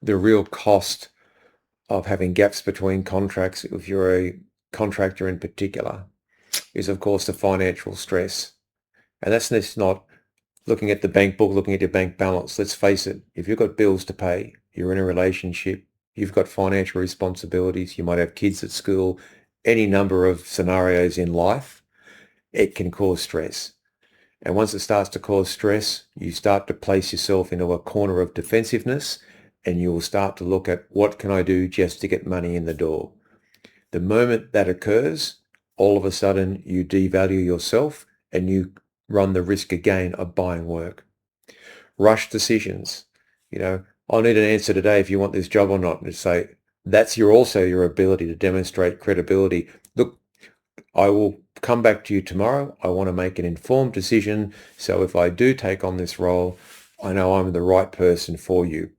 the real cost of having gaps between contracts, if you're a contractor in particular, is of course the financial stress. And that's just not looking at the bank book, looking at your bank balance. Let's face it, if you've got bills to pay, you're in a relationship, you've got financial responsibilities, you might have kids at school, any number of scenarios in life, it can cause stress. And once it starts to cause stress, you start to place yourself into a corner of defensiveness, and you will start to look at what can I do just to get money in the door. The moment that occurs, all of a sudden you devalue yourself and you run the risk again of buying work. Rush decisions. I need an answer today if you want this job or not. And say, that's also your ability to demonstrate credibility. Look, I will come back to you tomorrow. I want to make an informed decision. So if I do take on this role, I know I'm the right person for you.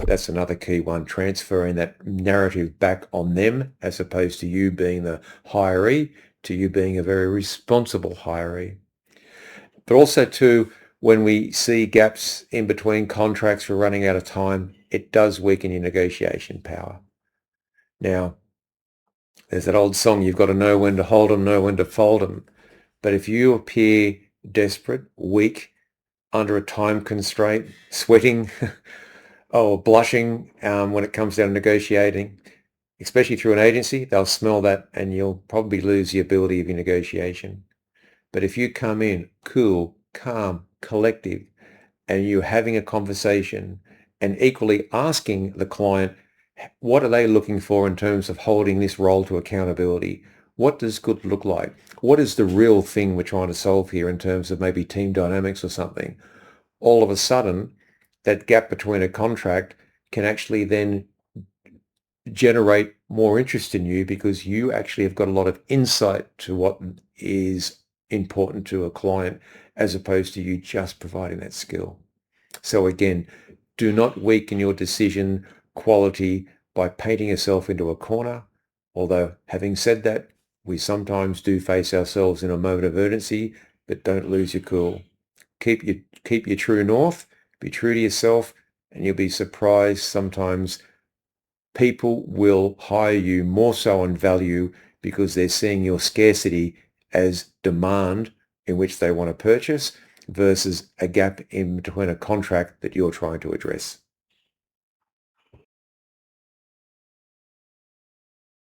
That's another key one, transferring that narrative back on them as opposed to you being the hiree, to you being a very responsible hiree. But also too, when we see gaps in between contracts, we're running out of time, it does weaken your negotiation power. Now, there's that old song, you've got to know when to hold them, know when to fold them. But if you appear desperate, weak, under a time constraint, sweating, or blushing when it comes down to negotiating, especially through an agency, they'll smell that and you'll probably lose the ability of your negotiation. But if you come in cool, calm, collective, and you're having a conversation and equally asking the client, what are they looking for in terms of holding this role to accountability? What does good look like? What is the real thing we're trying to solve here in terms of maybe team dynamics or something? All of a sudden, that gap between a contract can actually then generate more interest in you because you actually have got a lot of insight to what is important to a client as opposed to you just providing that skill. So again, do not weaken your decision quality by painting yourself into a corner. Although having said that, we sometimes do face ourselves in a moment of urgency, but don't lose your cool. Keep your true north, be true to yourself, and you'll be surprised sometimes people will hire you more so on value because they're seeing your scarcity as demand in which they want to purchase versus a gap in between a contract that you're trying to address.